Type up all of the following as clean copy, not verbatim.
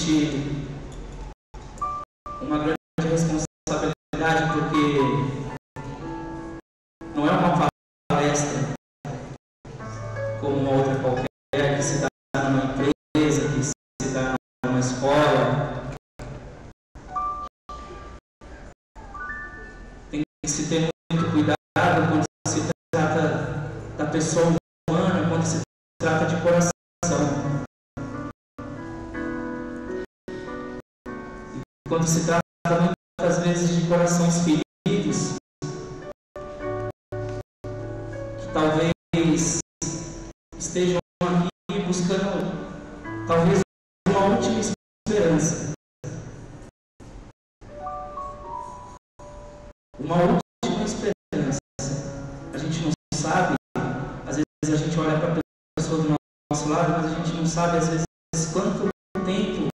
existe uma grande responsabilidade, porque não é uma palestra como uma outra qualquer, que se dá numa empresa, que se dá numa escola. Tem que se ter muito cuidado quando se trata da pessoa humana, quando se trata de coração. E quando se trata muitas vezes de corações feridos, que talvez estejam aqui buscando talvez uma última esperança. Uma última esperança. A gente não sabe, às vezes a gente olha para a pessoa do nosso lado, mas a gente não sabe às vezes quanto tempo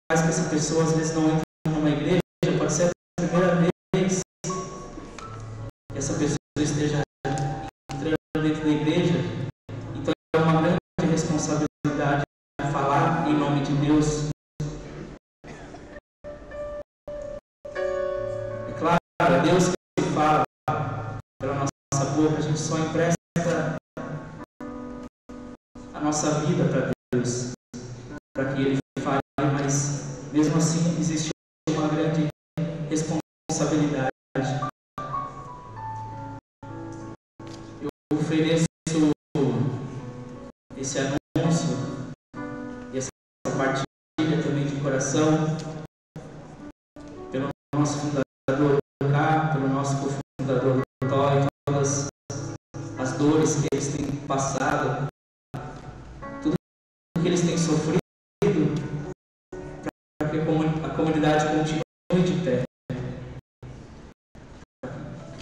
faz que essa pessoa às vezes não entra numa igreja. Pode ser a primeira vez que essa pessoa esteja entrando dentro da igreja. Então é uma grande responsabilidade falar em nome de Deus. É claro, é Deus que fala pela nossa boca. A gente só empresta a nossa vida para Deus, para que Ele fale, mas mesmo assim existe uma grande responsabilidade. Eu ofereço esse anúncio e essa partilha também de coração pelo nosso fundador Cá, pelo nosso cofundador Toy, todas as dores que eles têm passado, tudo que eles têm sofrido, para que a comunidade continue de pé,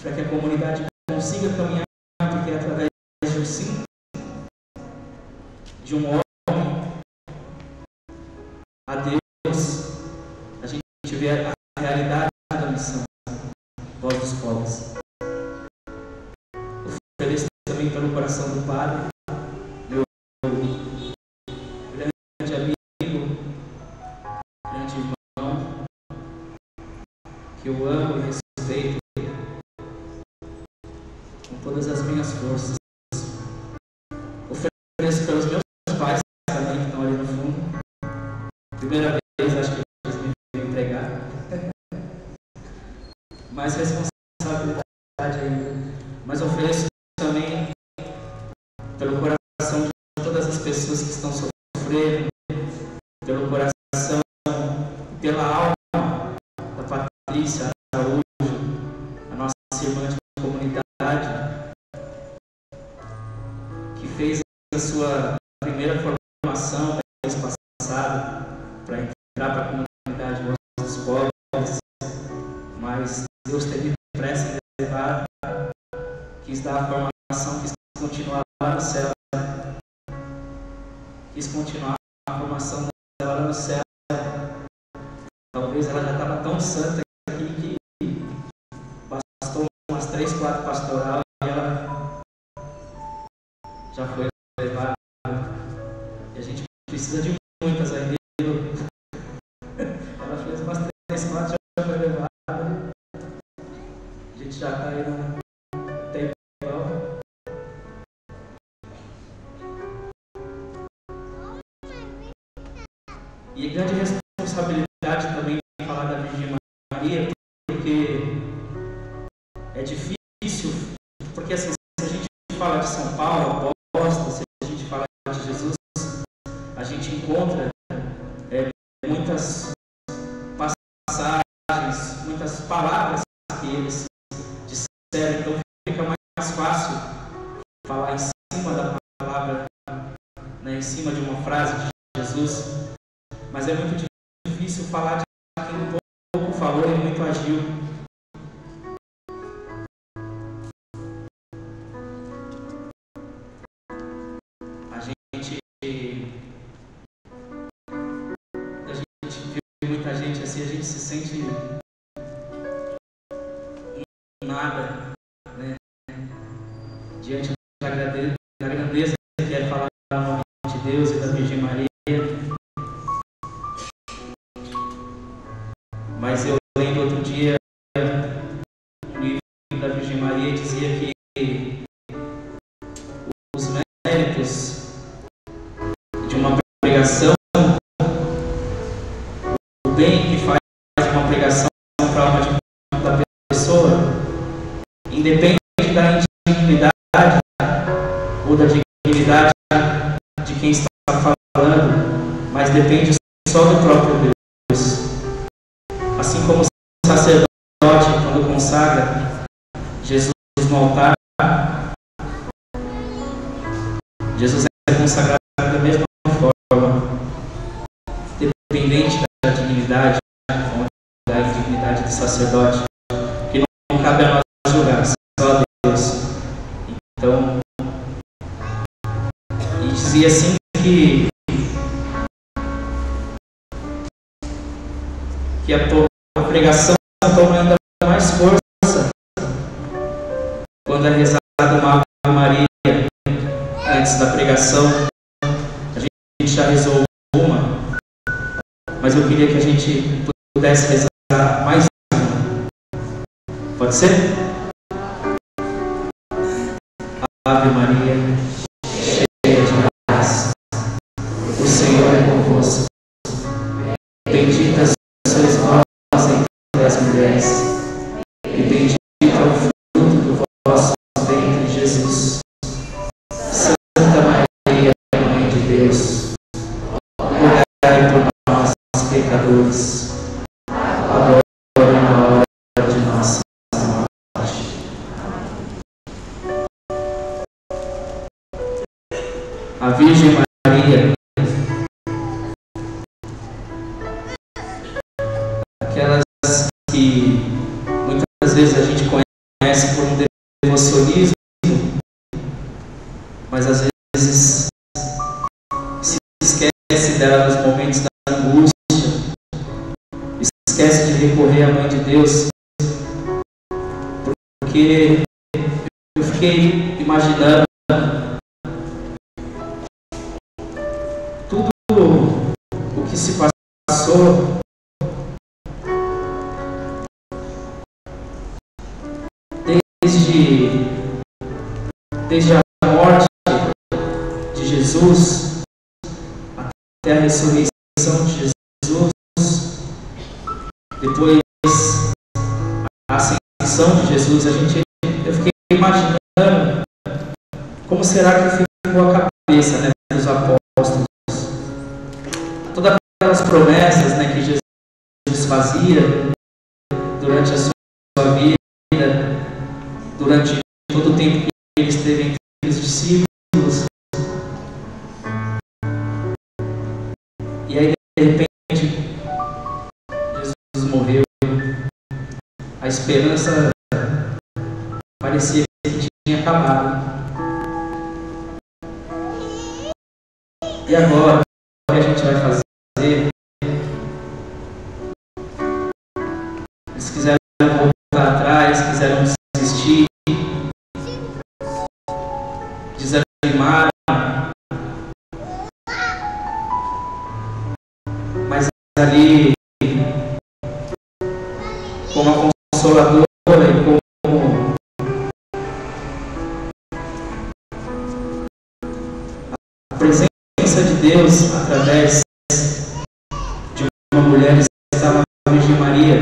para que a comunidade consiga caminhar, porque é através de um sim, de um homem, a Deus, a gente vê a realidade da missão, voz dos povos. Ofereço também pelo coração do Padre, meu grande amigo, grande irmão, que eu amo e respeito com todas as minhas forças. Ofereço pelos meus pais também, que estão ali no fundo. Primeira vez, acho que eles me vêm pregar. Mais responsabilidade ainda. Mas ofereço também pelo coração de todas as pessoas que estão sofrendo, pelo coração, pela alma da Patrícia Araújo, a nossa irmã de comunidade, que fez a sua primeira formação mês passado para entrar para a comunidade Voz dos Pobres, mas Deus teve pressa em levar, quis dar a formação, quis continuar lá no céu, quis continuar a formação dela lá no céu. Talvez ela já estava tão santa aqui que bastou umas 3, 4 pastoral e ela já foi levada. E a gente precisa de muitas ainda. Ela fez umas 3, 4, já foi levada. A gente já está aí no tempão. E grande responsabilidade também falar da Virgem Maria, porque é difícil, porque assim, se a gente fala de São Paulo, apóstolo, se a gente fala de Jesus, a gente encontra muitas passagens, muitas palavras que eles disseram, então fica mais fácil falar em cima da palavra, né, em cima de uma frase de Jesus, mas é muito difícil falar de quem um pouco falou e muito agiu. A gente viu muita gente assim, a gente se sente nada, né, diante da grandeza que é falar o nome de Deus e da Virgem Maria. Mas eu lendo outro dia o livro da Virgem Maria, dizia que os méritos de uma pregação, o bem que faz uma pregação para a alma da pessoa, independe da indignidade ou da dignidade de quem está falando, mas depende só do próprio Deus. Assim como o sacerdote, quando consagra Jesus no altar, Jesus é consagrado da mesma forma, dependente da dignidade ou da indignidade do sacerdote, que não cabe a nós julgar, só a Deus. Então, e dizia assim que a pregação toma ainda mais força quando é rezada uma Ave Maria antes da pregação. A gente já rezou uma, mas eu queria que a gente pudesse rezar mais uma. Pode ser? Ave Maria, cheia de graça, o Senhor é convosco. Bendita sois vós entre as mulheres, e bendito é o fruto do vosso ventre, Jesus. Santa Maria, Mãe de Deus, rogai por nós, pecadores, agora e na hora de nossa morte. A Virgem Maria, aquelas que muitas vezes a gente conhece por um devocionismo, mas às vezes se esquece dela nos momentos da angústia, esquece de recorrer à Mãe de Deus, porque eu fiquei imaginando tudo o que se passou desde a morte de Jesus até a ressurreição de Jesus, depois a ascensão de Jesus. Eu fiquei imaginando como será que ficou a cabeça, né, dos apóstolos, todas aquelas promessas, né, que Jesus fazia durante a sua vida, durante todo o tempo que ele esteve entre os discípulos. E aí, de repente, Jesus morreu. A esperança parecia que tinha acabado. E agora, o que a gente vai fazer? Eles quiseram voltar atrás, quiseram desistir, desanimaram, mas ali, como a Consoladora e como a presença de Deus através de uma mulher estava a Virgem Maria,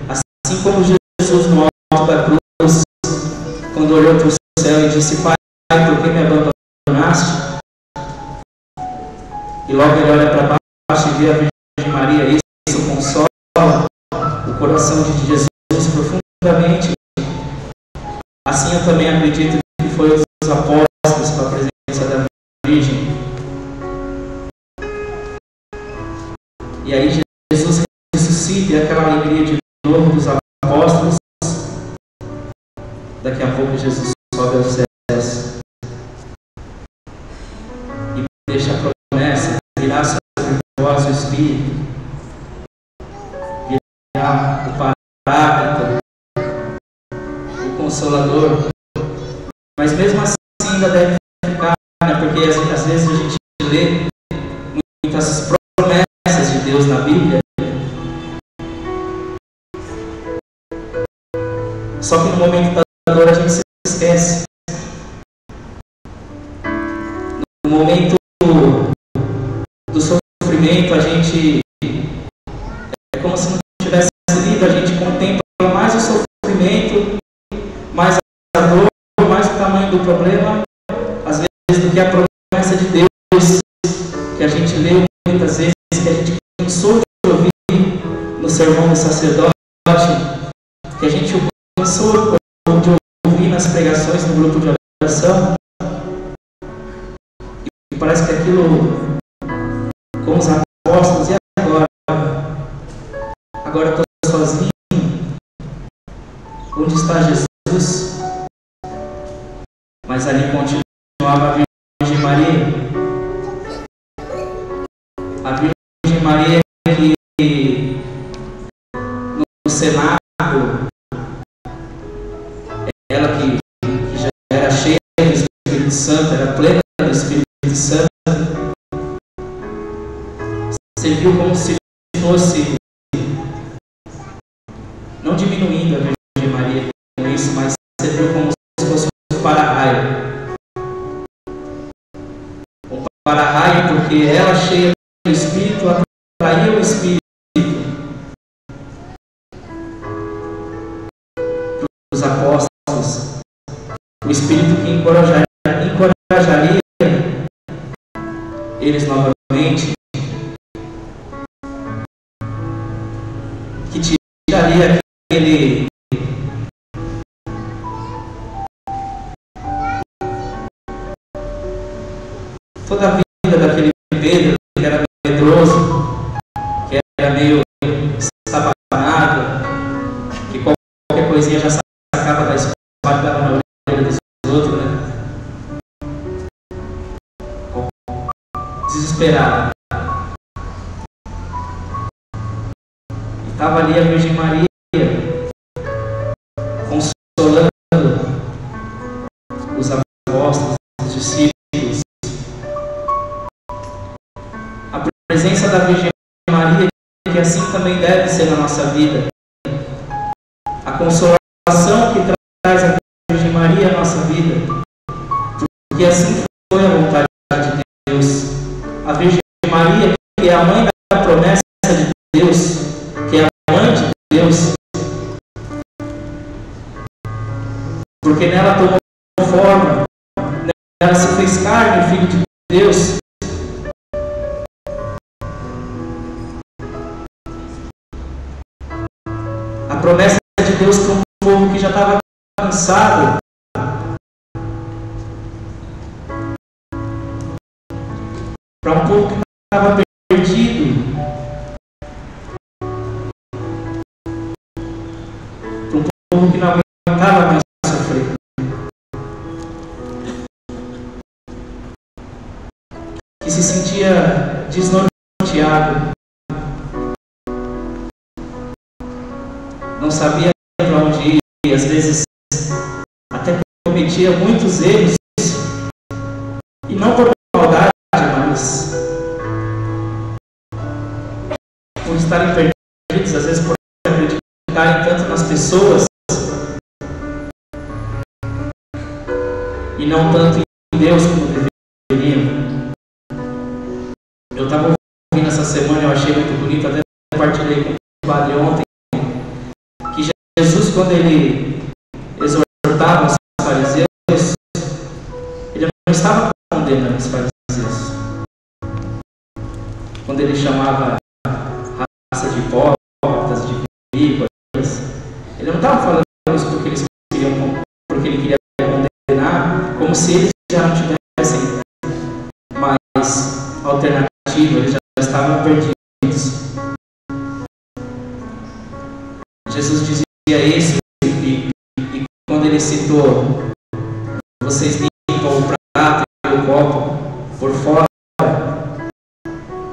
assim como Jesus no alto da cruz, quando olhou para o céu e disse: Pai, por que me abandonaste? E logo ele olha para baixo e vê a Virgem Maria. Isso consola o coração de Jesus profundamente. Assim eu também acredito que foi os apóstolos com a presença da Virgem. E aí Jesus ressuscita, e aquela alegria de novo dos apóstolos. Daqui a pouco Jesus sobe aos céus e deixa a promessa: virá sobre vós o Espírito, virá o Paráclito, o Consolador. Mas mesmo assim ainda deve ficar, né? Porque às vezes a gente lê muitas promessas de Deus na Bíblia, Só que no momento da dor a gente se esquece. No momento do sofrimento a gente é como se não tivesse lido, a gente contempla mais o sofrimento, mais a dor, mais o tamanho do problema, às vezes do que a promessa de Deus, que a gente lê muitas vezes, que a gente cansou de ouvir no sermão do sacerdote, que a gente cansou de ouvir nas pregações no grupo de oração, e parece que aquilo, como os apóstolos, e agora? Agora eu estou sozinho? Onde está Jesus? Mas ali continuava a Virgem Maria. A Virgem Maria que no cenáculo, ela que já era cheia do Espírito Santo, era plena do Espírito Santo, serviu como se fosse, não diminuindo a Virgem Maria com isso, mas serviu como se fosse um para-raio. Um para-raio porque ela, cheia do Espírito, atraía o Espírito para os apóstolos. O Espírito que encorajaria eles novamente, que tiraria toda a vida daquele Pedro, que era medroso, que era meio estabanado, que qualquer coisinha já sacava da espada e dava na orelha dos outros, né? Desesperado. E estava ali a Virgem Maria consolando os apóstolos, os discípulos. A presença da Virgem Maria, que assim também deve ser na nossa vida. A consolação que traz a Virgem Maria à nossa vida, porque assim foi a vontade de Deus. A Virgem Maria, que é a mãe da promessa de Deus, que é a mãe de Deus, porque nela tomou forma, nela se fez carne, Filho de Deus. A promessa de Deus para um povo que já estava cansado, para um povo que estava perdido, para um povo que não aguentava mais sofrer. Que se sentia desnorteado, não sabia para onde ir, e às vezes até cometia muitos erros, e não por maldade, mas por estarem perdidos, às vezes por acreditarem tanto nas pessoas e não tanto em Deus como deveriam. Eu estava ouvindo essa semana, eu achei muito bonito, até compartilhei com o padre ontem, que Jesus, quando ele exortava os fariseus, ele não estava condenando os fariseus. Quando ele chamava raça de hipócritas, de víboras, ele não estava falando isso porque eles queriam, porque ele queria condenar, como se eles já não tivessem mais alternativa, eles já estavam perdidos. Jesus dizia isso, e quando ele citou: vocês limpam o prato e o copo por fora,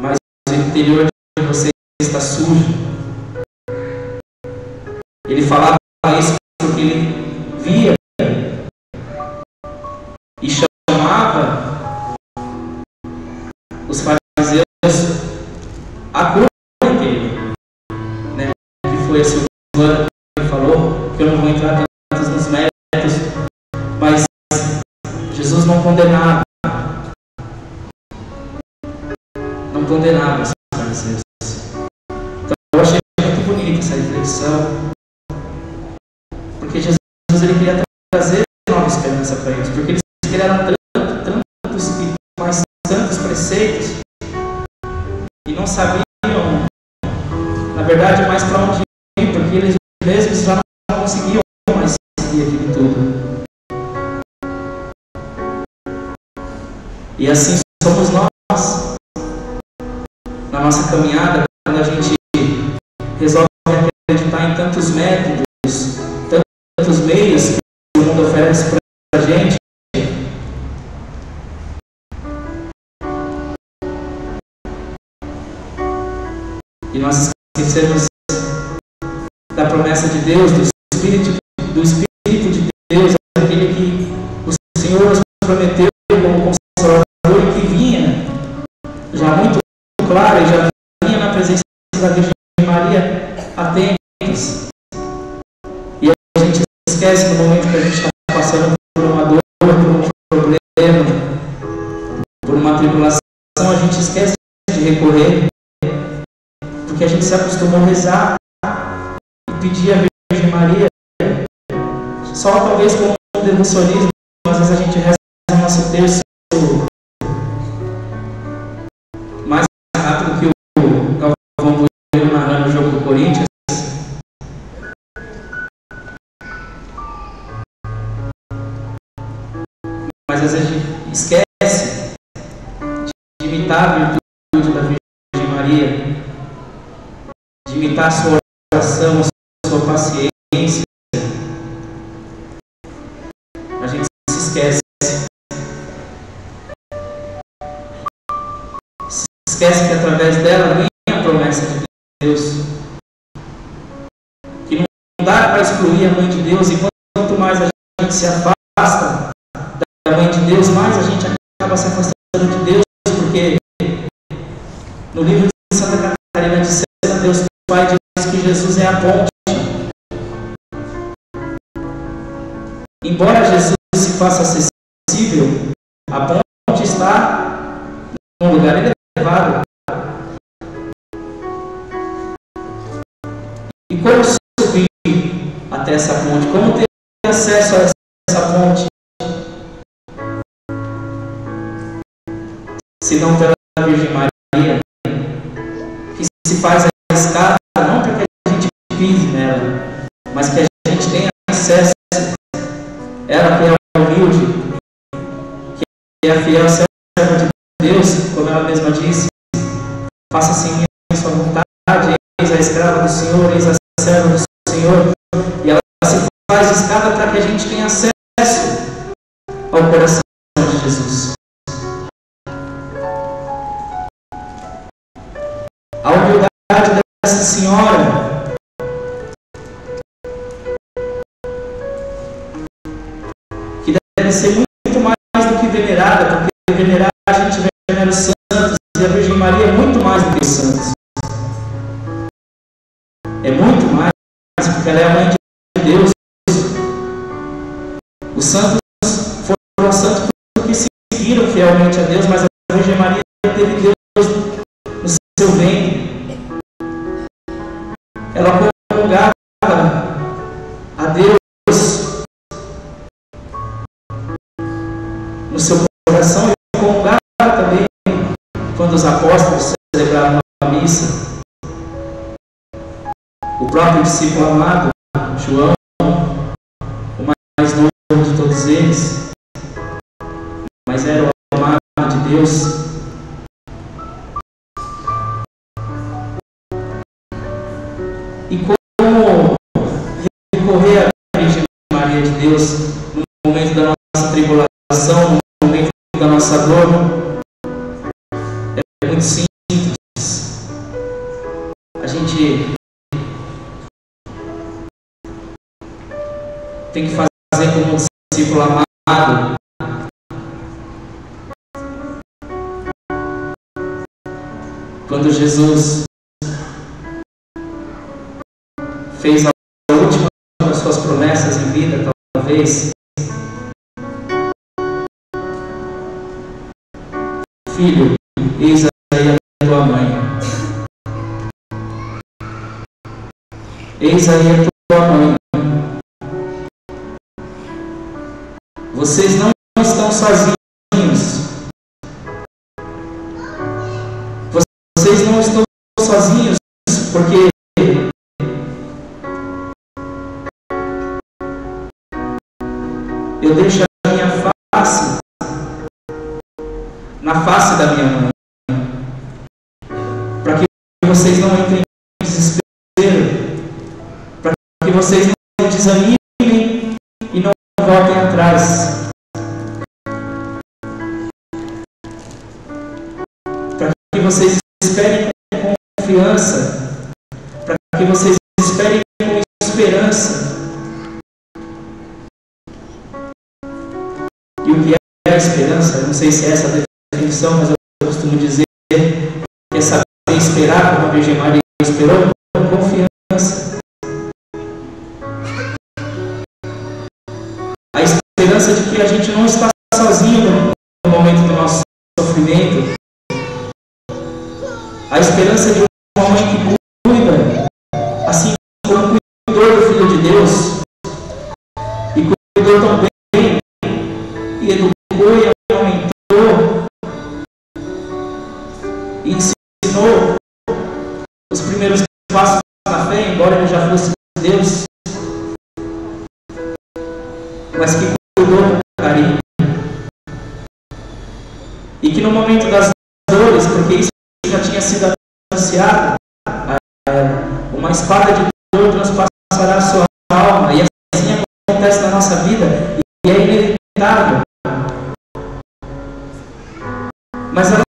mas o interior de vocês está sujo. Ele falava isso porque ele via e chamava os fariseus a cor interior, né? Que foi esse plano que ele falou, que eu não vou entrar depressão. Porque Jesus ele queria trazer nova esperança para eles, porque eles criaram tantos e mais tantos preceitos e não sabiam, na verdade, mais para onde ir, porque eles mesmos já não conseguiam mais seguir aquilo tudo. E assim somos nós, na nossa caminhada, quando a gente resolve acreditar em tantos métodos, tantos meios que o mundo oferece para a gente. E nós esquecemos da promessa de Deus, do Espírito de Deus, aquele que o Senhor nos prometeu como Consolador e que vinha já muito claro e já vinha na presença da Virgem Maria há tempos. E a gente esquece no momento que a gente está passando por uma dor, por um problema, por uma tribulação, a gente esquece de recorrer, porque a gente se acostumou a rezar e pedir a Virgem Maria, só talvez com um devocionismo, às vezes a gente reza o nosso terço mais rápido que o Galvão Bueno narrando o jogo do Corinthians. Mas às vezes a gente esquece de imitar a virtude da Virgem Maria, de imitar a sua oração, a sua paciência. A gente se esquece. Se esquece que através dela vem a promessa de Deus. Que não dá para excluir a Mãe de Deus, e quanto mais a gente se afasta da Mãe de Deus, mais a gente acaba se afastando de Deus, porque no livro de Santa Catarina de Sena, Deus Pai diz que Jesus é a ponte. Embora Jesus se faça acessível, a ponte está num lugar elevado. E como subir até essa ponte? Como ter acesso a essa ponte? Se não pela Virgem Maria, que se faz a escada, não para que a gente pise nela, mas que a gente tenha acesso. Ela que é humilde, que é a fiel serva de Deus, como ela mesma disse, faça-se em mim a sua vontade, eis a escrava do Senhor, eis a serva do Senhor. E ela se faz escada para que a gente tenha acesso ao coração de Jesus. A humildade dessa senhora deve ser muito mais do que venerada, porque venerar a gente venera os santos, e a Virgem Maria é muito mais do que os santos. É muito mais, porque ela é a Mãe de Deus. Os santos foram santos porque seguiram fielmente a Deus, mas a Virgem Maria teve Deus no seu ventre. Ela comungava a Deus no seu coração, e comungava também quando os apóstolos celebravam a missa. O próprio discípulo amado, João, o mais novo de todos eles, mas era o amado de Deus. E como recorrer à Virgem Maria de Deus no momento da nossa tribulação, no momento da nossa dor, é muito simples. A gente tem que fazer como um discípulo amado. Quando Jesus fez a última das suas promessas em vida, talvez: filho, eis aí a tua mãe. eis aí a tua mãe. Vocês não estão sozinhos. Vocês não estão sozinhos, porque eu deixo a minha face na face da minha mãe, para que vocês não entrem em desespero, para que vocês não desanimem e não voltem atrás, para que vocês esperem com confiança, para que vocês esperem com esperança. E o que é a esperança? Eu não sei se é essa a definição, mas eu costumo dizer que é saber esperar como a Virgem Maria esperou, com confiança. A esperança de que a gente não está sozinho no momento do nosso sofrimento. A esperança de uma mãe que cuida, assim como cuidou do Filho de Deus, e cuidou tão bem, e educou e aumentou, e ensinou os primeiros passos na fé, embora ele já fosse Deus, mas que cuidou com carinho. E que no momento das dores, porque isso já tinha sido anunciado, uma espada de dor transpassará a sua alma, e assim acontece na nossa vida, e é inevitável. Mas ela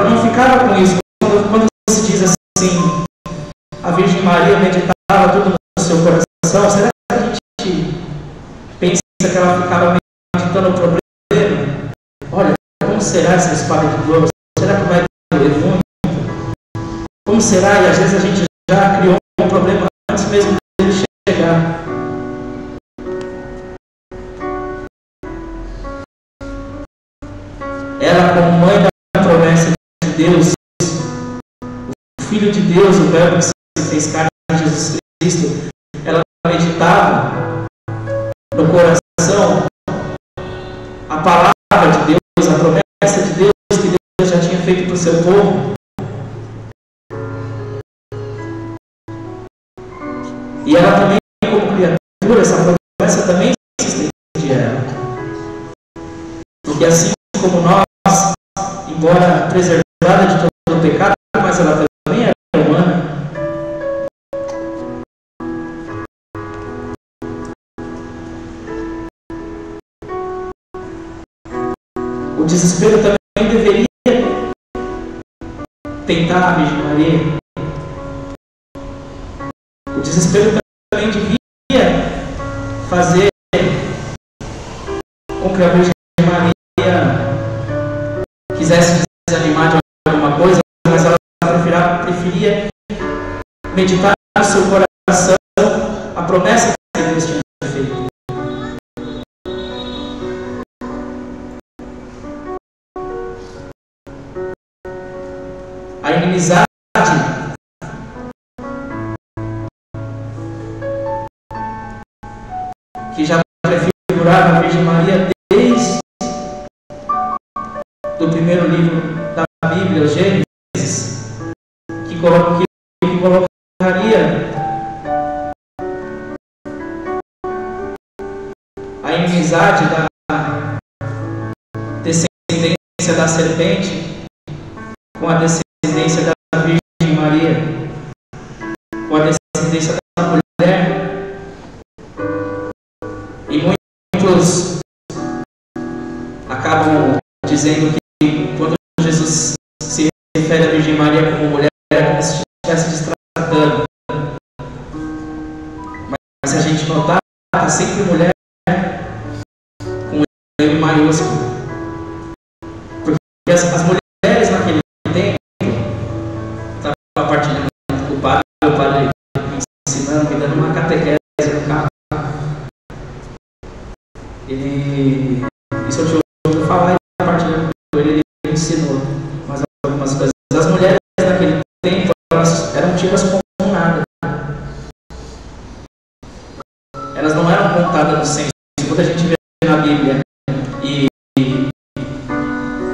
não ficava com isso. Quando se diz assim, a Virgem Maria meditava tudo no seu coração, será que a gente pensa que ela ficava meditando o problema? Olha, como será essa espada de dor? Será que vai doer muito? Como será? E às vezes a gente já criou um problema antes mesmo dele chegar. Ela, como mãe da promessa de Deus, o Filho de Deus, o Verbo que se fez carne em Jesus Cristo, ela meditava no coração a palavra de Deus, a promessa de Deus que Deus já tinha feito para o seu povo. E ela também, como criatura, essa promessa também se estende a ela. Porque assim como nós, embora preservada de todo o pecado, mas ela também era humana. O desespero também deveria tentar a Virgem Maria. O desespero também devia fazer com que a Virgem Maria quisesse desanimar de alguma coisa, mas ela preferia meditar no seu coração a promessa que Deus tinha feito. A inimizade que já prefigurava a Virgem Maria desde do primeiro livro da Bíblia, Gênesis, que colocaria a inimizade da descendência da serpente com a descendência da Virgem Maria, com a descendência da mulher. E muitos acabam dizendo que quando Jesus se refere à Virgem Maria como mulher, é como se estivesse destratando. Mas se a gente notar, é sempre mulher com M maiúsculo. Porque as mulheres naquele tempo estavam partilhando com o padre ensinando, me dando uma catequese no carro. Isso eu te ouvi falar e partilhando com ele ensinou. Mas algumas coisas. As mulheres naquele tempo, elas eram tidas como Bíblia e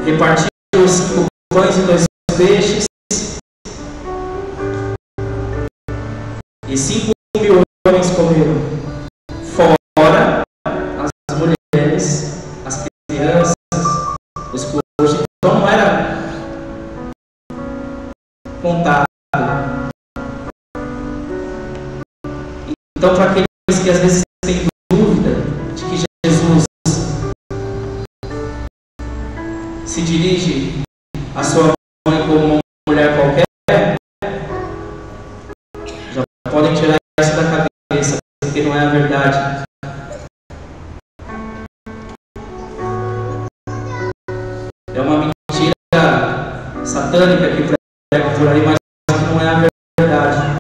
repartiu os 5 pães e 2 peixes, e 5.000 homens comeram, fora as mulheres, as crianças, os coxos. Então não era contado. Então, para aqueles que às vezes têm dúvida de que Jesus se dirige à sua mãe como uma mulher qualquer, já podem tirar isso da cabeça, porque não é a verdade. É uma mentira satânica que prega por aí, mas que não é a verdade.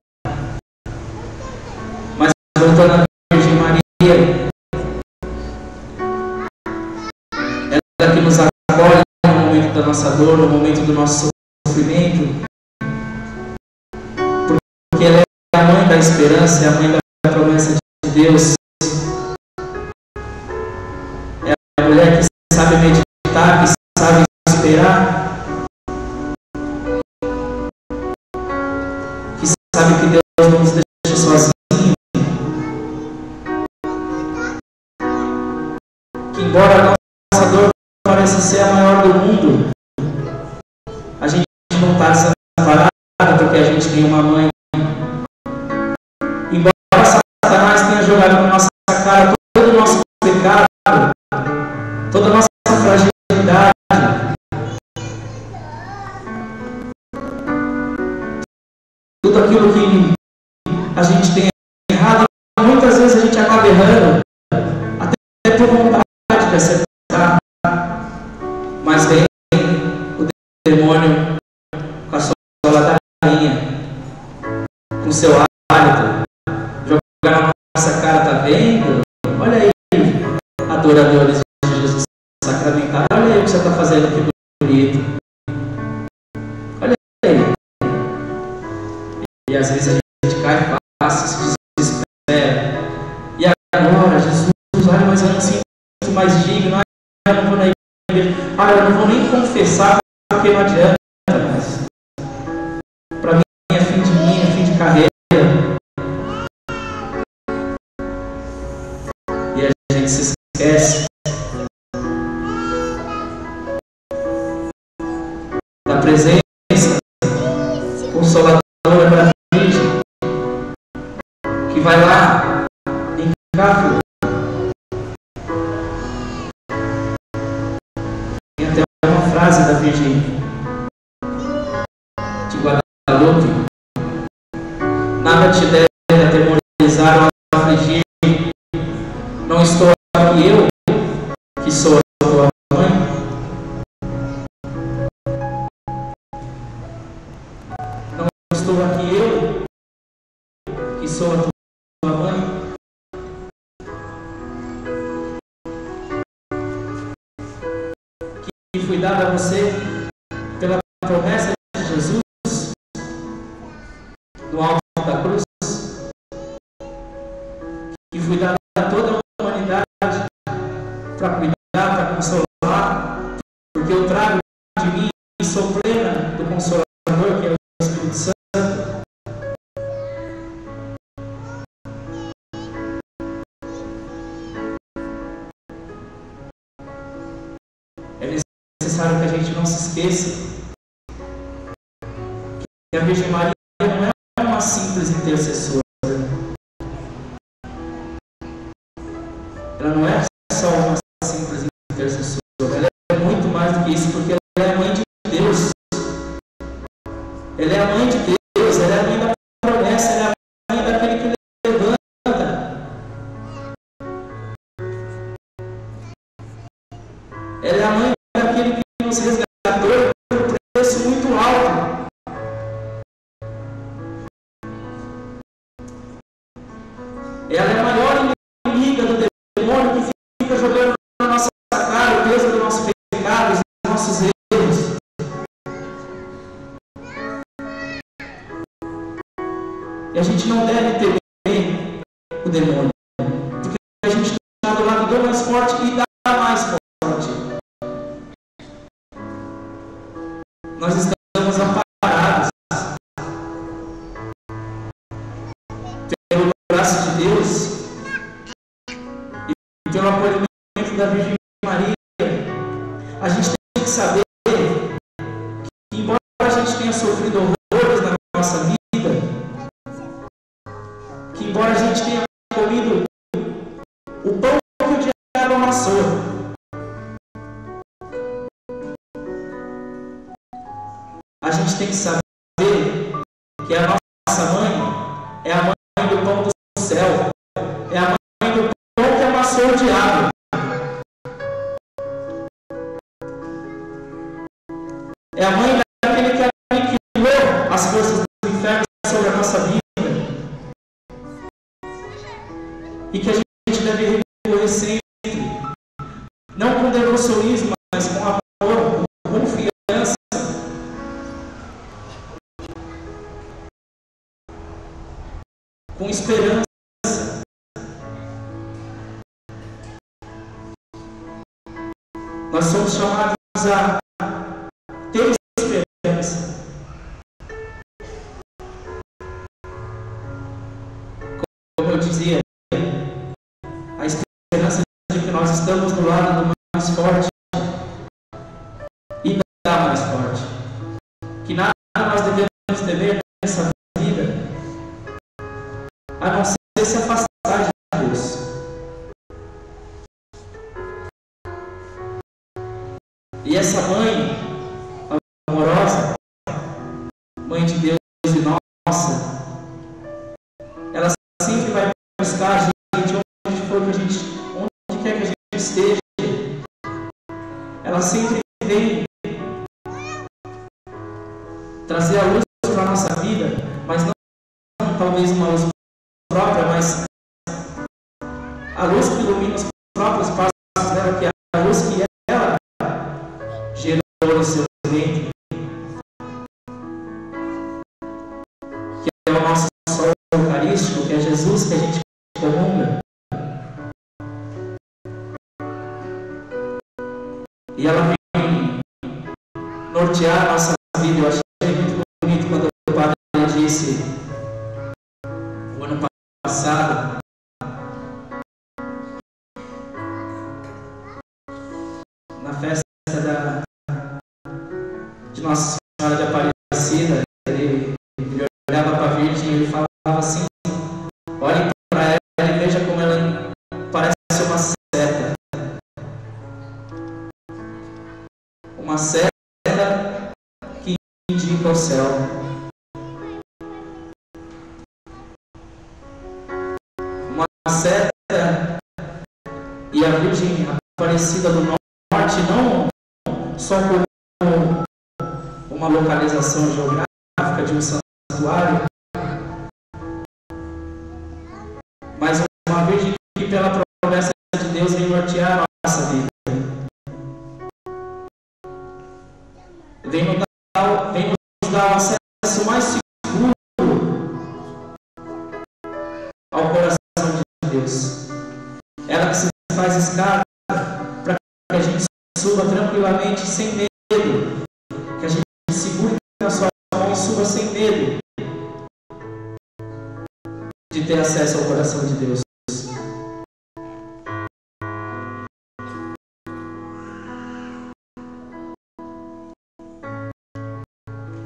Mas voltando à Virgem Maria, ela que nos acolhe no momento da nossa dor, no momento do nosso sofrimento, porque ela é a mãe da esperança, é a mãe da promessa de Deus, é a mulher que sabe meditar, que sabe esperar, que sabe que Deus não nos deixa sozinho, que embora a nossa dor pareça ser a maior do mundo, a gente não está desamparado porque a gente tem uma mãe. Embora Satanás tenha jogado na nossa cara todo o nosso pecado, toda a nossa fragilidade, tudo aquilo que a gente tem errado, muitas vezes a gente acaba errando, até por vontade de acertar, mas vem o demônio com a sua ladainha, com o seu hálito, jogar na nossa cara, tá vendo? Olha aí, adoradores de Jesus sacramentado, olha aí o que você está fazendo, que bonito. Olha aí. E às vezes a gente cai fácil, se desespera. E agora, Jesus, olha, mas eu não sinto mais digno, eu não vou na igreja, eu não vou nem confessar porque não adianta mais. Para mim é fim de linha, é fim de carreira. E a gente se esquece da presença consoladora da Virgem, que vai lá em Cáfaro. Tem até uma frase da Virgem de Guadalupe: nada te deve atemorizar ou afligir, não estou aqui eu, que sou a tua mãe. Não estou aqui eu, que sou a tua mãe. Que fui dado a você pela promessa de Jesus no alto da cruz, que fui dado a toda a humanidade para cuidar, para consolar, porque eu trago de mim e sou plena do Consolador, que é o Espírito Santo. É necessário que a gente não se esqueça que a Virgem Maria não é uma simples intercessora. Ela não é só uma simples intercessora, ela é muito mais do que isso, porque ela é a mãe de Deus. Ela é a mãe de Deus, ela é a mãe da promessa, ela é a mãe daquele que levanta. Ela é a mãe daquele que nos resgatou por um preço muito alto. Ela é a maior inimiga do demônio que fica jogando na nossa cara o peso do nosso pecado, os nossos erros. E a gente não deve temer o demônio, porque a gente está do lado do mais forte e da mais forte. Nós estamos amparados pelo braço de Deus e pelo acolhimento da Virgem Maria. A gente tem que saber que, embora a gente tenha sofrido horrores na nossa vida, que embora a gente tenha comido o pão que o diabo amassou, a gente tem que saber que a nossa mãe é a mãe do pão do céu, é a mãe do pão que amassou o diabo. É a mãe daquele que aniquilou as forças do inferno sobre a nossa vida. E que a gente deve recorrer sempre, não com devocionismo, mas com amor, com confiança. Com esperança. Nós somos chamados a ter esperança. Como eu dizia, a esperança de que nós estamos do lado do mais forte e da mais forte. Que nada nós devemos temer nessa vida, a não ser se afastar de Deus. E essa mãe amorosa, mãe de Deus e nossa, ela sempre vai buscar a gente onde for que a gente, onde quer que a gente esteja. Ela sempre vem trazer a luz para a nossa vida, mas não talvez uma luz própria, mas a luz que ilumina os próprios passos dela, que é a luz que ela gerou no seu ventre, que é o nosso sol eucarístico, que é Jesus que a gente comunga. E ela vem nortear a nossa vida. Eu achei muito bonito quando o padre disse o ano passado, na festa de Nossa Senhora de Aparecida, ele olhava para a Virgem e ele falava assim: olhem para ela e veja como ela parece uma seta. Uma seta que indica o céu. Uma seta, e a Virgem Aparecida do Norte não só como uma localização geográfica de um santuário, mas uma Virgem que pela promessa de Deus vem nortear a nossa vida. Vem nos dar o acesso mais seguro ao coração de Deus. Ela que se faz escada para que a gente suba tranquilamente, sem medo. Que a gente segure na sua mão e suba sem medo de ter acesso ao coração de Deus.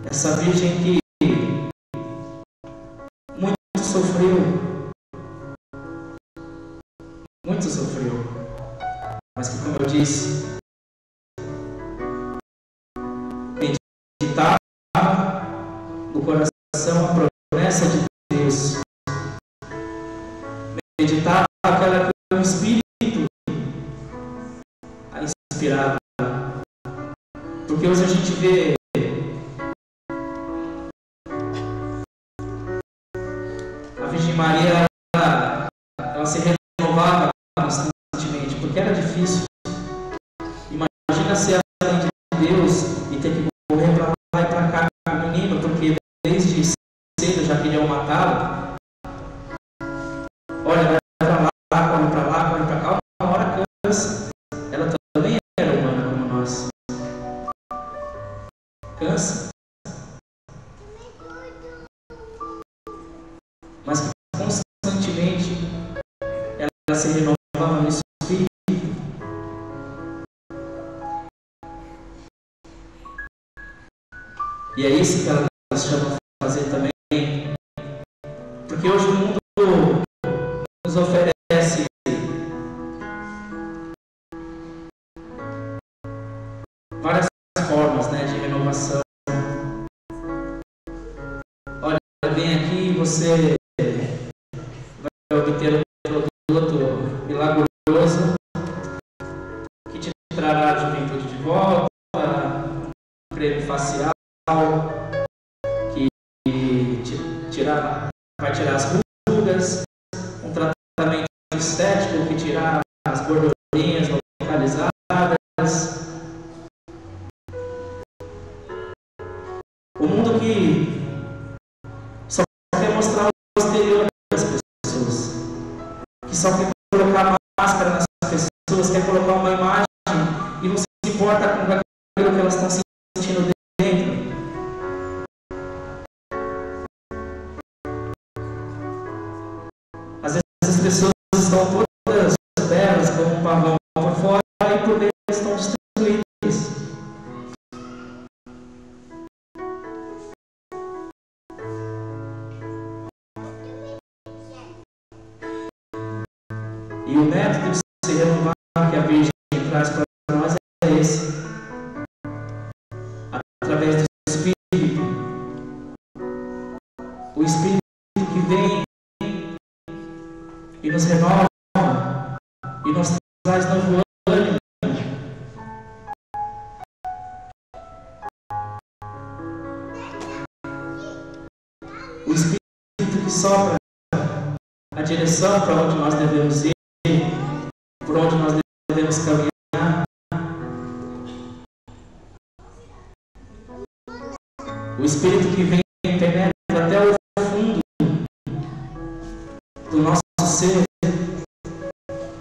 Essa Virgem que muito sofreu, mas que, como eu disse, meditava no coração a promessa de Deus, meditava aquela que o Espírito a inspirava, porque hoje a gente vê a Virgem Maria, ela se renovava constantemente, porque era difícil. Imagina ser a mãe de Deus e ter que correr para lá e para cá com o menino, porque desde cedo já queriam matá-lo. Olha, vai para lá, corre para cá, uma hora cansa. mas que constantemente ela se renovava no Espírito. E é isso que ela chama a fazer também, porque hoje o mundo nos oferece várias formas, né, de renovação. Olha, vem aqui e você vai obter um produto milagroso que te trará a juventude de volta, um creme facial que vai tirar as rugas, um tratamento estético que tirar as gordurinhas localizadas. O mundo que só quer mostrar o exterior das pessoas, que só quer colocar máscara nas pessoas, quer colocar uma imagem e não se importa com aquilo que elas estão sentindo dentro. Às vezes as pessoas estão todas belas como um pavão por fora e por dentro estão destruídas. E o método de se renovar que a Virgem traz para nós é esse. Através do Espírito. O Espírito que vem e nos renova e nos traz novo ânimo. O Espírito que sopra a direção para onde nós devemos ir, por onde nós devemos caminhar. O Espírito que vem e penetra até o fundo do nosso ser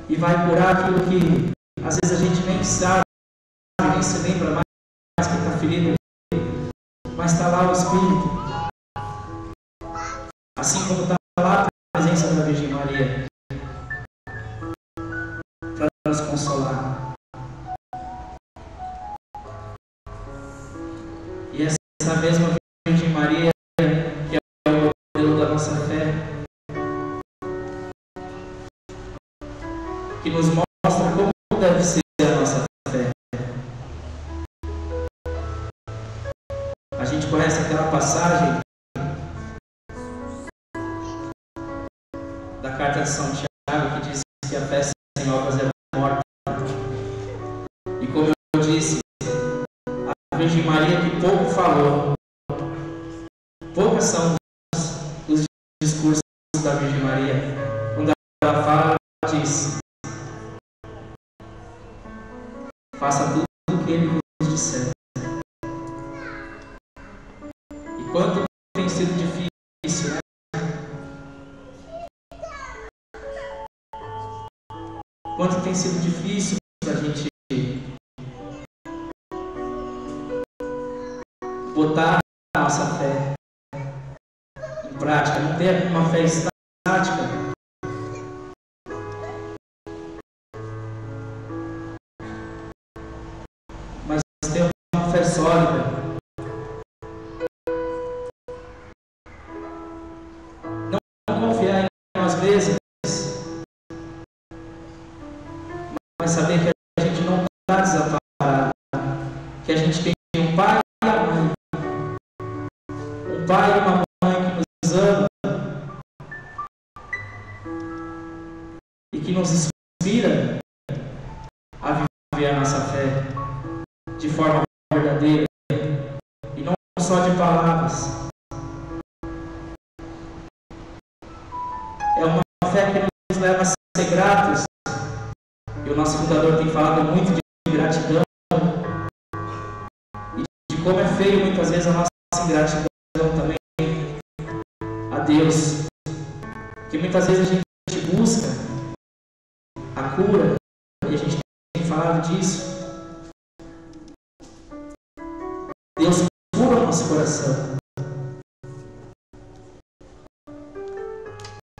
e vai curar aquilo que às vezes a gente nem sabe, nem se lembra mais que está ferido, mas está lá o Espírito. Assim como está lá a presença da Virgem Maria para nos consolar. E essa mesma Virgem Maria, que é o modelo da nossa fé, que nos mostra como deve ser a nossa fé. A gente conhece aquela passagem da carta de São Tiago que diz que a fé sem obras é morta. E como eu disse, a Virgem Maria que pouco falou, poucas são os discursos da Virgem Maria. Quando ela fala, ela diz: faça tudo o que Ele vos disser. E quanto tem sido difícil, né? Quanto tem sido difícil para a gente botar a nossa fé em prática, não ter uma fé estática. Mas ter uma fé sólida. Não confiar em nós mesmos, mas saber que a gente não está desamparado, que a gente tem um pai e uma mãe, um pai e uma mãe que nos ama e que nos inspira a viver a nossa fé de forma verdadeira e não só de palavras. É uma fé que nos leva a ser gratos. E o nosso fundador tem falado muito de gratidão e de como é feio muitas vezes a nossa ingratidão também a Deus. Que muitas vezes a gente busca a cura e a gente tem falado disso. Deus cura o nosso coração.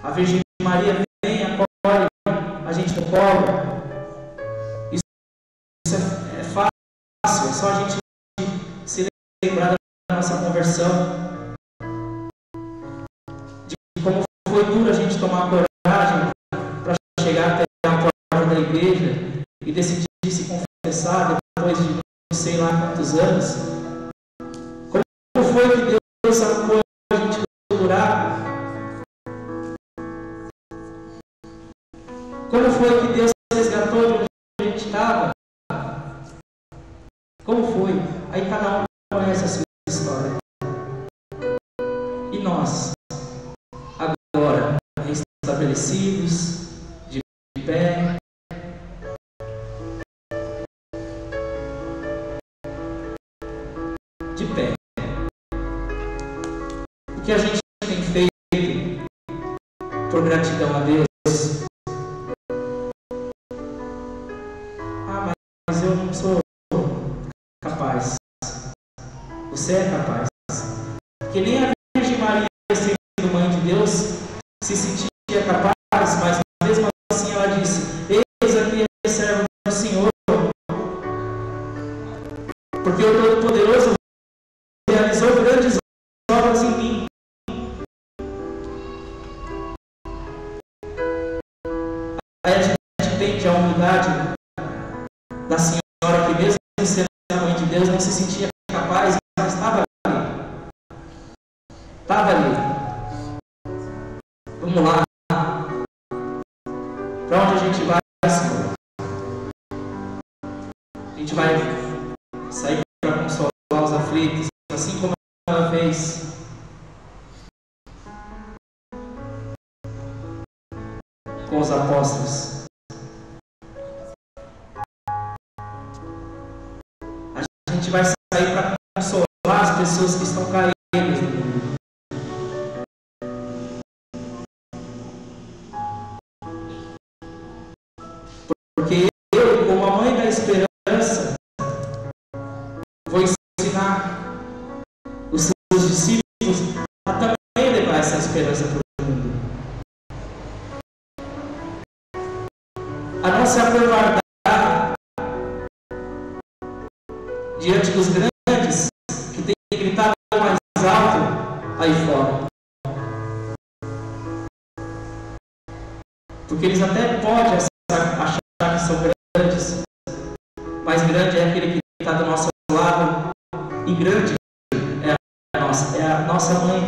A Virgem Maria vem, acolhe a gente no colo. Isso é fácil, é só a gente se lembrar da nossa conversão, de como foi duro a gente tomar coragem para chegar até a porta da igreja e decidir se confessar depois de não sei lá quantos anos. Como foi que Deus sacou a gente do buraco? Como foi que Deus resgatou de onde a gente estava? Como foi? Aí cada um conhece a sua história. E nós, agora, restabelecidos, de pé, o que a gente tem feito por gratidão a Deus? Mas eu não sou capaz. Você é capaz. Que nem a Virgem Maria, sendo mãe de Deus, se sentia capaz, mas mesmo assim ela disse: eis aqui a serva do Senhor, porque o Todo-Poderoso realizou grandes obras em mim. Aí a gente entende a humildade da senhora, que mesmo sendo a mãe de Deus, não se sentia capaz, mas estava ali. Estava ali. Vamos lá. Para onde a gente vai, Senhor? A gente vai sair para consolar os aflitos, assim como ela fez. Com os apóstolos. A gente vai sair para consolar as pessoas que estão caídas no mundo. Porque eu, como a mãe da esperança, vou ensinar os seus discípulos a também levar essa esperança para o mundo. A não se acovardar diante dos grandes que têm gritado mais alto aí fora. Porque eles até podem achar que são grandes, mas grande é aquele que está do nosso lado, e grande é a nossa mãe.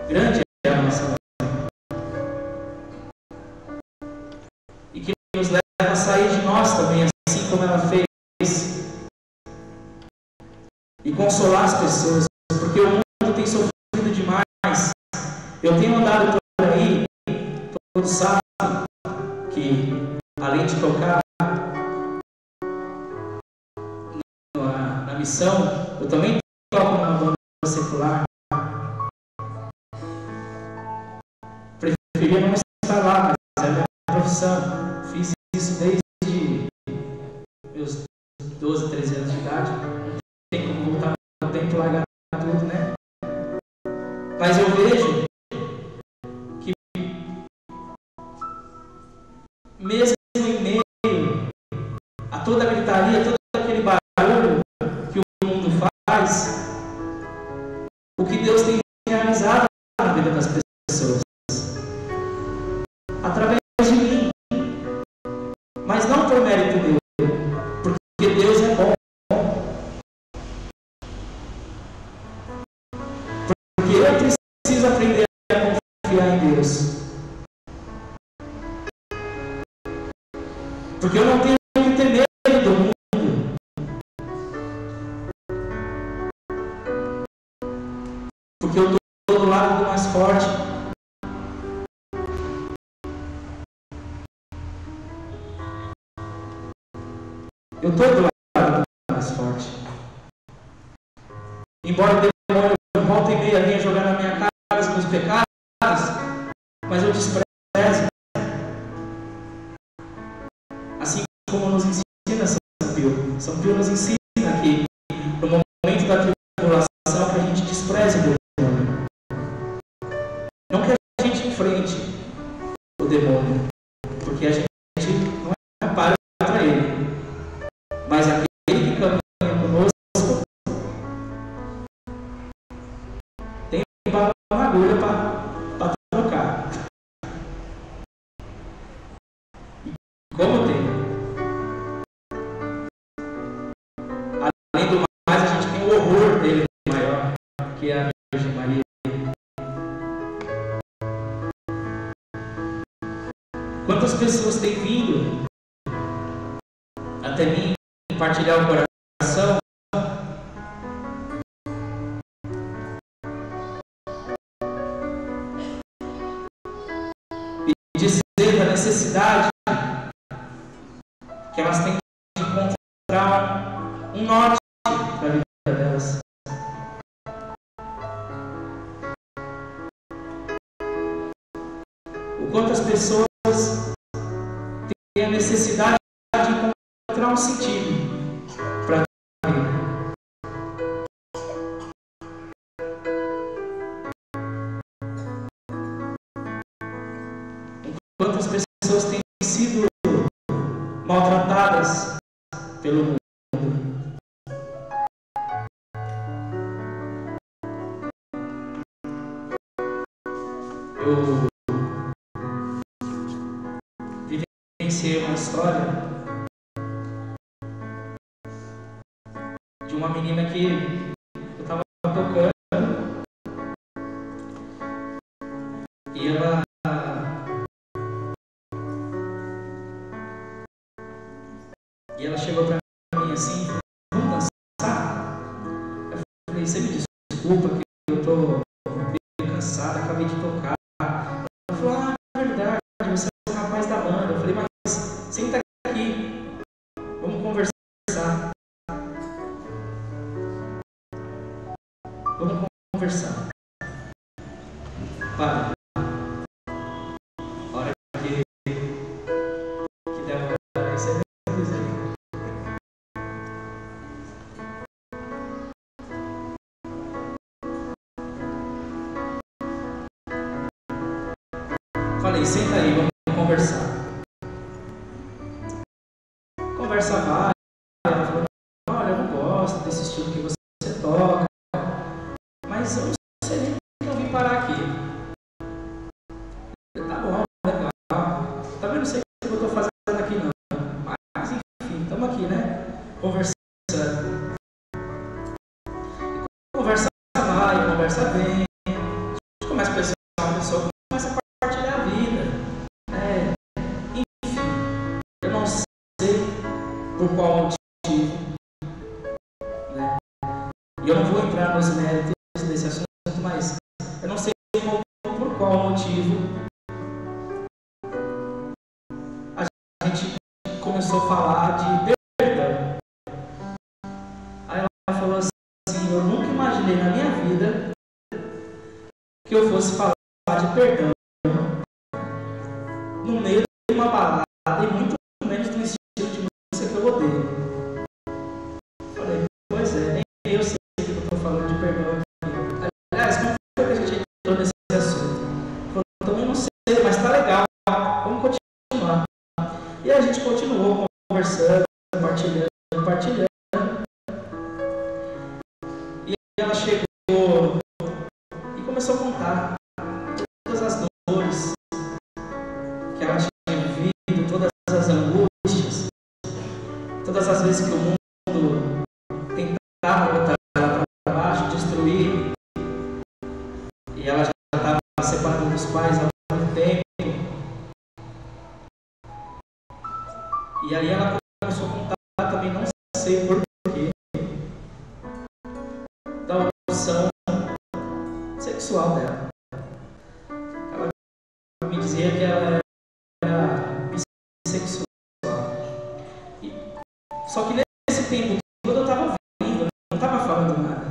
Grande é a nossa mãe. E que nos leva a sair de nós também, assim como ela fez. E consolar as pessoas, porque o mundo tem sofrido demais. Eu tenho andado por aí, todos sabem que, além de tocar na missão, eu também toco numa banda secular. Preferia não estar lá, mas é a minha profissão. Fiz isso desde meus 12, 13 anos de idade. Tem como voltar no tempo e largar tudo, né? Mas eu vejo que mesmo em meio a toda a gritaria, todo aquele barulho que o mundo faz, o que Deus tem realizado na vida das pessoas através de mim, mas não por mérito dele, porque Deus é bom. Porque eu preciso aprender a confiar em Deus. Porque eu não tenho que ter medo do mundo. Porque eu estou do lado do mais forte. Eu estou do lado do mais forte. Embora o demônio volta e meia venha jogar na minha cara os meus pecados, mas eu desprezo. Assim como nos ensina São Pio. São Pio nos ensina que no momento da tribulação que a gente despreze o demônio. Não que a gente enfrente demônio, porque a gente não é páreo para ele, mas aquele que caminha conosco tem bala na agulha para trocar. E como tem? Além do mais, a gente tem o horror dele maior, que é a Virgem Maria. Quantas pessoas têm vindo até mim compartilhar o coração e dizer da necessidade que elas têm de encontrar um norte para a vida delas. O quanto as pessoas têm a necessidade de encontrar um sentido para a vida. Quantas pessoas têm sido maltratadas pelo mundo. Eu vivenciei uma história de uma menina que eu estava tocando e ela chegou para mim assim, vamos dançar? Eu falei, você me desculpa que eu estou bem cansada, acabei de tocar. Ela falou, é verdade, você é o rapaz da banda. Eu falei, mas senta aqui, vamos conversar. Vamos conversar. Para. A hora que der uma olhada aí, você vai dizer. Falei, senta aí, vamos conversar. Conversa vai. Ela falou, olha, eu não gosto desse estilo que você toca, mas eu não sei nem que eu vim parar aqui. Tá bom, legal. Tá vendo? Não sei o que eu estou fazendo aqui não. Mas enfim, estamos aqui, né? Conversando. Conversa vai, conversa vem. A gente começa a pensar uma pessoa, começa a compartilhar a vida. Enfim, eu não sei por qual motivo, né? E eu não vou entrar nos méritos desse assunto, mas eu não sei por qual motivo a gente começou a falar de perdão. Aí ela falou assim, eu nunca imaginei na minha vida que eu fosse falar de perdão no meio de uma balada e muito menos no estilo de música que eu odeio. Falei, pois é, nem eu sei que eu estou falando de perdão aqui. Aliás, como foi que a gente entrou nesse assunto? Eu também não sei, mas tá legal, vamos continuar. E a gente continuou conversando, compartilhando. E ela chegou e começou a contar todas as dores que ela tinha vivido, todas as angústias, todas as vezes que o mundo tentava botar ela para baixo, destruir, e ela já estava separada dos pais há muito tempo. E aí ela começou a contar também, não sei porquê, da opção sexual dela. Ela me dizia que ela era bissexual. Só que nesse tempo todo eu estava ouvindo, eu não estava falando nada.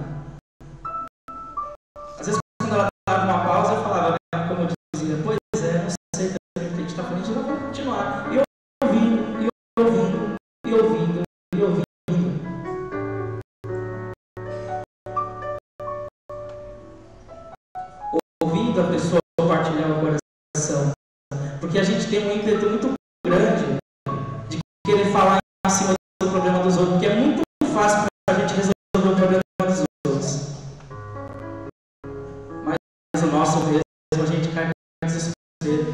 Às vezes quando ela estava numa pausa eu falava, né, como eu dizia, pois é, não sei também o que a gente está falando, a gente vai continuar. E eu ouvindo, e ouvindo, e ouvindo. Ouvindo a pessoa compartilhar o coração. Porque a gente gente tem um ímpeto muito grande de querer falar em cima do problema dos outros, porque é muito fácil para a gente resolver o problema dos outros. Mas o nosso mesmo, a gente cai no desespero.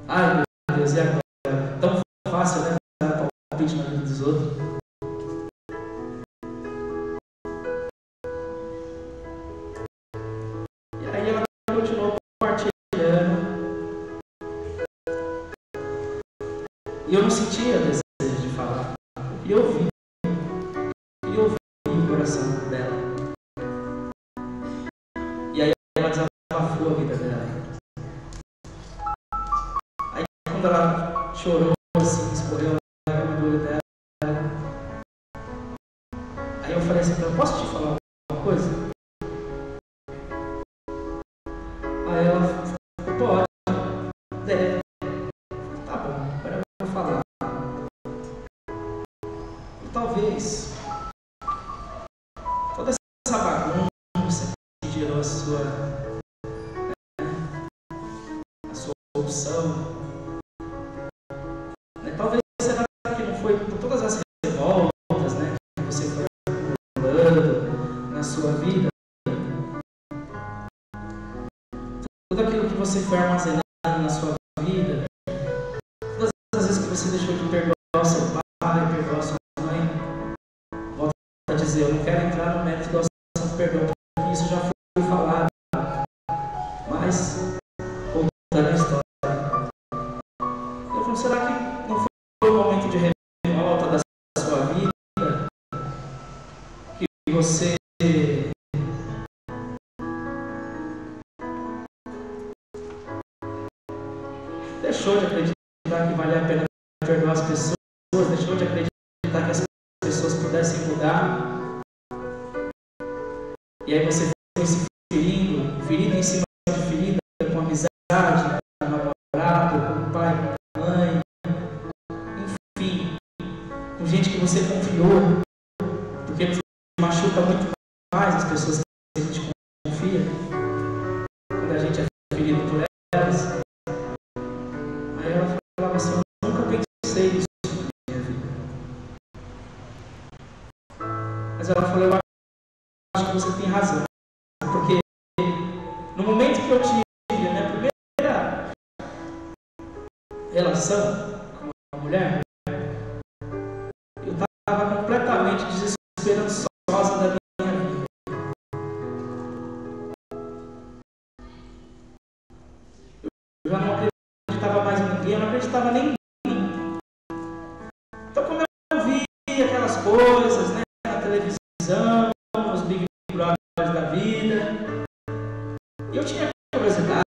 Ai, meu Deus, e agora? Tão fácil, né? Dar palpite na vida dos outros. E aí ela continuou compartilhando. E eu não sentia desejo de falar. E eu vi. E eu vi o coração dela. E aí ela desabafou a vida dela. Aí quando ela chorou assim, escorreu a gordura dela. Aí eu falei assim pra ela, posso te falar uma coisa? Aí ela falou, pode. Deve. Tá bom, agora eu vou falar. E talvez toda essa bagunça que gerou a sua opção, né? Talvez será que não foi por todas as revoltas, né, que você foi acumulando na sua vida, tudo aquilo que você foi armazenando na sua vida, todas as vezes que você deixou de perdoar o seu pai, perdoar a sua mãe, volta a dizer, eu não quero entrar no mérito da ação de perdão, porque isso já foi falado, mas voltando à história, eu falo, será que não foi um momento de revolta da sua vida que você deixou de acreditar que valia a pena perdoar as pessoas, deixou de acreditar que as pessoas pudessem mudar, e aí você foi se ferindo em cima de ferida, com amizade, com namorado, com pai, com mãe, enfim, com gente que você confiou, porque machuca muito mais as pessoas que a gente confia, quando a gente é ferido por elas. Aí ela falava assim, eu nunca pensei nisso na minha vida. Mas ela falou, eu acho que você tem razão, porque no momento que eu tive a minha primeira relação com uma mulher, eu estava completamente desesperançosa da minha vida. Eu já não acreditava mais em ninguém, eu não acreditava nem em mim. Então, como eu via aquelas coisas, né, na televisão, nos Big Brothers da vida, e eu tinha curiosidade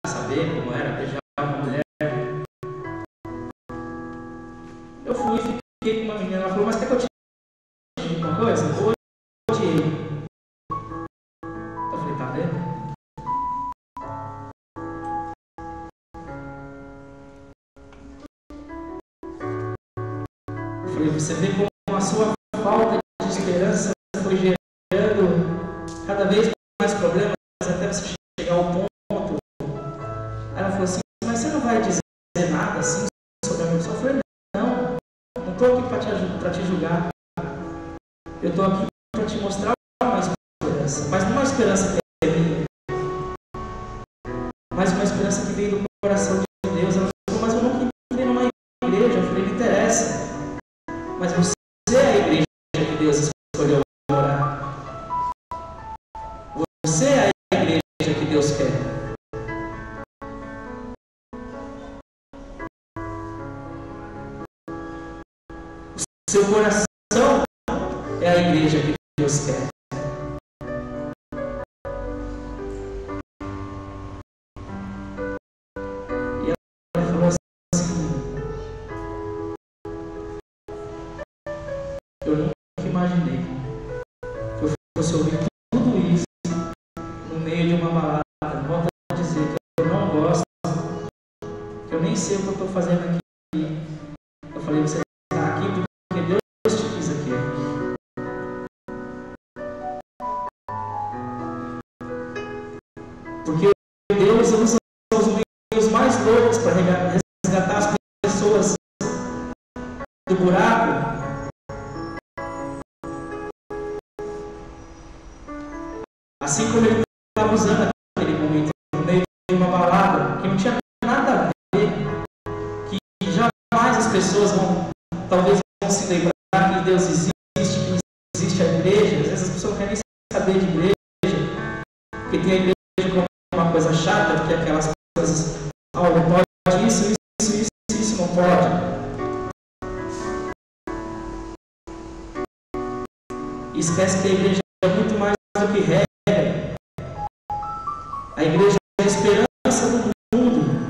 de saber como era beijar uma mulher. Eu fui e fiquei com uma menina, ela falou, mas quer que eu te diga uma coisa? Eu odiei. Eu falei, tá vendo? Eu falei, você vê como a sua falta de esperança foi gerando cada vez mais problemas até você chegar ao ponto. Aí ela falou assim, mas você não vai dizer nada assim sobre a minha pessoa? Eu falei, não estou aqui para te julgar. Eu estou aqui para te mostrar uma esperança, mas não uma esperança que é minha, mas uma esperança que veio do coração de Deus. Ela falou, mas eu nunca entrei numa igreja. Eu falei, não interessa, mas você é a igreja que Deus escolheu morar. Você é a igreja que Deus quer. O seu coração é a igreja que Deus quer. E ela falou assim, eu nunca imaginei que eu fosse ouvir tudo isso no meio de uma balada. Volto a dizer que eu não gosto, que eu nem sei o que eu estou fazendo aqui. Eu falei, você está aqui porque Deus te quis aqui. Porque Deus usa os meios mais loucos para resgatar se lembrar que Deus existe, que existe a igreja. Às vezes as pessoas não querem nem saber de igreja, porque tem a igreja como uma coisa chata, porque aquelas coisas, não pode isso não pode. E esquece que a igreja é muito mais do que regra. A igreja é a esperança do mundo.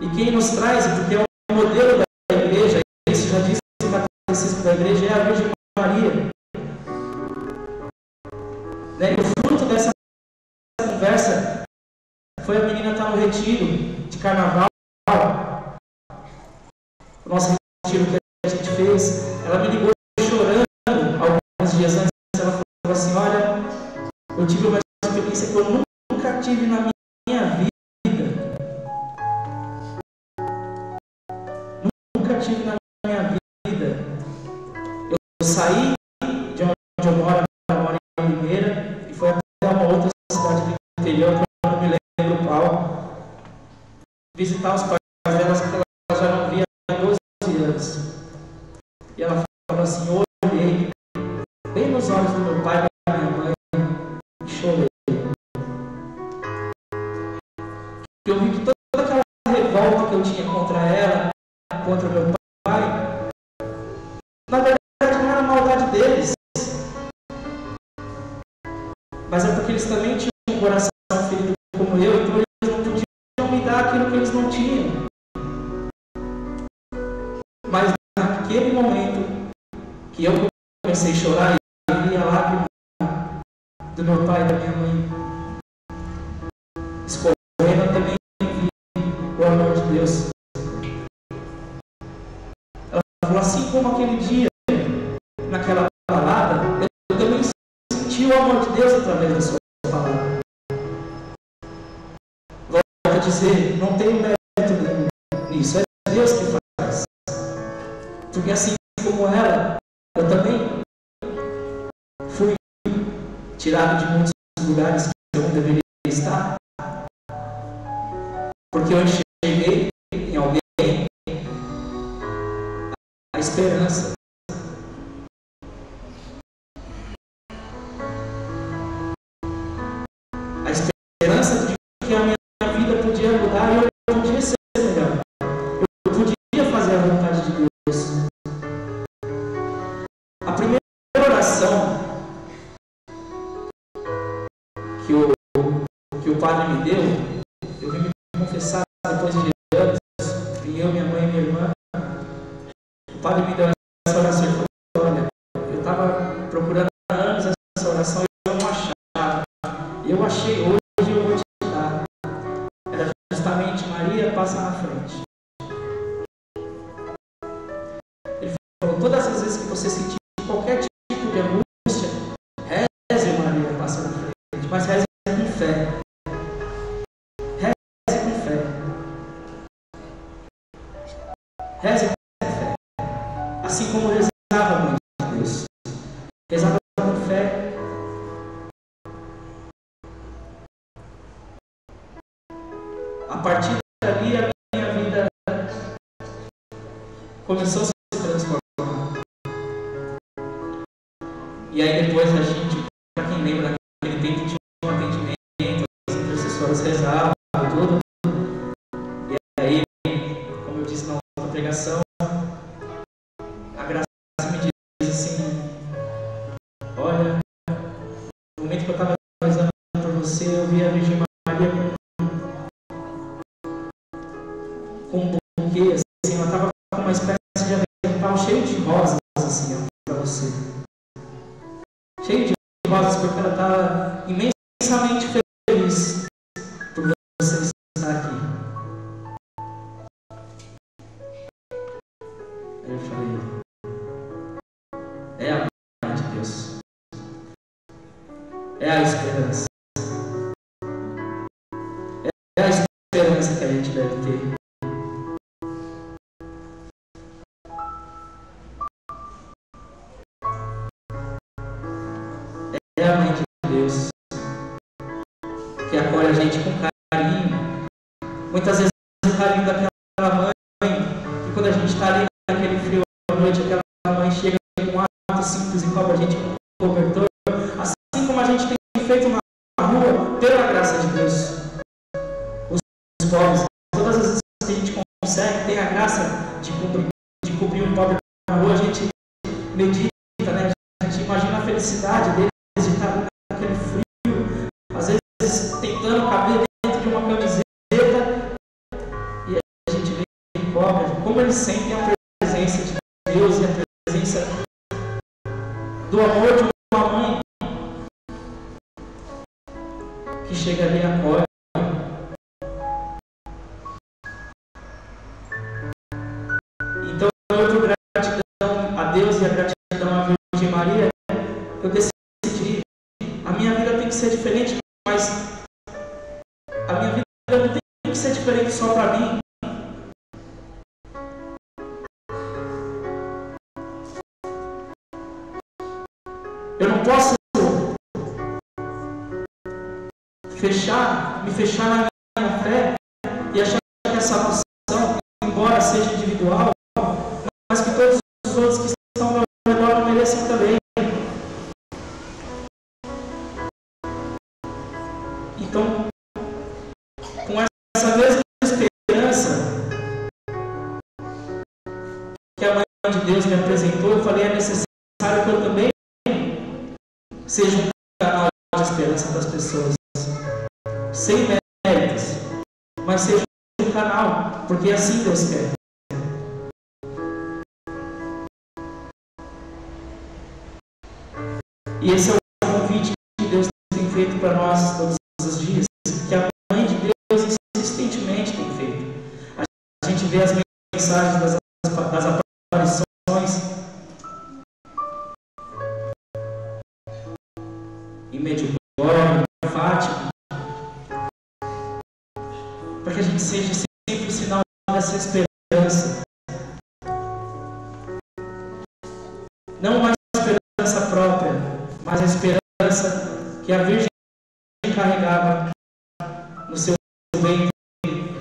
E quem nos traz, porque é o modelo da igreja, isso já disse o catecismo da igreja, é a Virgem Maria. E o fruto dessa conversa foi a menina estar no retiro de carnaval. O nosso retiro que a gente fez, ela me ligou chorando alguns dias antes. Ela falou assim: olha, eu tive uma experiência que eu nunca tive na minha vida. Nunca tive na minha vida. Eu saí de onde eu moro em Limeira, e foi até uma outra cidade do interior, que eu não me lembro qual, visitar os pais delas, porque ela já não via há 12 anos. E ela falou assim: eu olhei bem nos olhos do meu pai e da minha mãe e chorei. Eu vi que toda aquela revolta que eu tinha contra ela, contra meu pai, na verdade não era a maldade deles, mas é porque eles também tinham um coração ferido como eu, então eles não podiam me dar aquilo que eles não tinham. Mas naquele momento que eu comecei a chorar e vi a lágrima do meu pai e da minha mãe escorrendo, eu também vi o amor de Deus. Ela falou: assim como aquele dia, naquela balada, eu também senti o amor de Deus através da sua palavra. Volto a dizer, não tenho mérito nenhum nisso, é Deus que faz. Porque assim como ela, eu também fui tirado de muitos lugares que eu não deveria estar, porque eu enxerguei em alguém a esperança. A esperança de que a minha vida podia mudar e eu podia ser melhor. Eu podia fazer a vontade de Deus. A primeira oração que o padre me deu, eu vim me confessar depois de anos, e eu, minha mãe e minha irmã, o padre me deu essa oração e falou: olha, eu estava procurando há anos essa oração e eu não achava. Eu achei, hoje eu vou te dar. Era justamente: Maria, passa na frente. Ele falou: todas as vezes que você sentir qualquer tipo de angústia, reze, Maria, passa na frente, mas reze com fé. Reze com fé. Reze com fé. Assim como rezava a mãe de Deus. Rezava com fé. A partir dali, a minha vida começou a se transformar. E aí depois a gente, para quem lembra daquele tempo, tinha um atendimento, as intercessoras rezavam, tudo. E aí, como eu disse na outra pregação, a graça me diz assim: olha, no momento que eu estava rezando por você, eu vi a Virgem Maria com um buquê, assim, ela estava com uma espécie de avental cheio de rosas, assim, para você. Cheio de rosas, porque ela estava imensamente feliz por você estar aqui. Aí eu falei: é a mãe de Deus. É a esperança. É a esperança que a gente deve ter. É a mãe de Deus, que acolhe a gente com carinho, Muitas vezes o carinho daquela mãe, que quando a gente está ali naquele frio à noite, aquela mãe chega com um ato simples e cobre a gente com um cobertor, assim como a gente tem feito na rua, pela graça de Deus. Os pobres, todas as vezes que a gente consegue, tem a graça de cobrir um pobre na rua, a gente medita, né? A gente imagina a felicidade deles de estar ali naquele frio, às vezes tentando caber dentro de uma camiseta, e a gente vê e cobre, como eles sentem a presença de Deus e a presença do amor de uma mãe que chega ali e acolhe. Então eu dou gratidão a Deus e a gratidão à Virgem Maria. Eu decidi, a minha vida tem que ser diferente, mas a minha vida não tem que ser diferente só para mim. Eu não posso me fechar na minha fé e achar que a salvação, embora seja individual, mas que todos os outros que estão ao meu redor não mereçam também. Então, com essa mesma esperança que a Mãe de Deus me apresentou, eu falei, é necessário que eu também seja um canal de esperança das pessoas, sem méritos, mas seja um canal, porque assim Deus quer. E esse é o convite que Deus tem feito para nós todos os dias, que a Mãe de Deus insistentemente tem feito. A gente vê as mensagens das aparições em Medjugorje, em Fátima, para que a gente seja sempre o sinal dessa esperança. Não uma esperança própria, mas a esperança que a Virgem carregava no seu ventre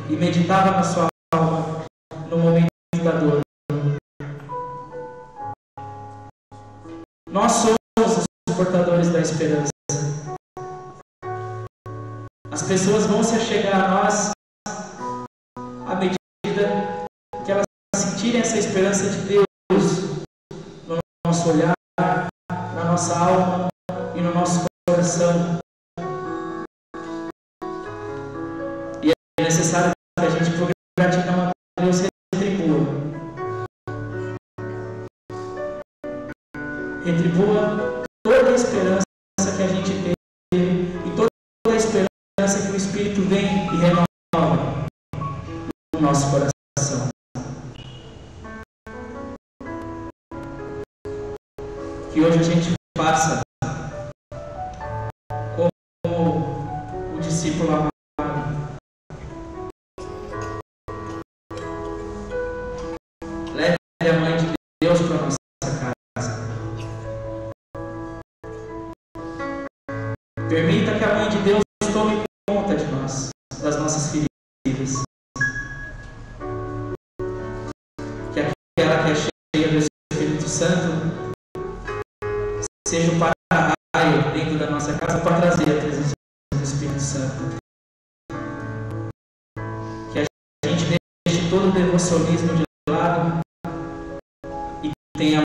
e meditava na sua alma no momento da dor. Nós somos os portadores da esperança. As pessoas vão se achegar a nós à medida que elas sentirem essa esperança de Deus no nosso olhar, na nossa alma e no nosso coração. E é necessário que a gente, por gratidão a Deus, retribua toda a esperança que a gente teve e toda a esperança que o Espírito vem e renova no nosso coração. Que hoje a gente faça como o discípulo amado. Leve a Mãe de Deus para a nossa casa. Permita que a Mãe de Deus tome conta de nós, das nossas feridas. Que aquela que é cheia do Espírito Santo seja um para-raio dentro da nossa casa para trazer a presença do Espírito Santo. Que a gente deixe todo o devocionismo de lado e tenha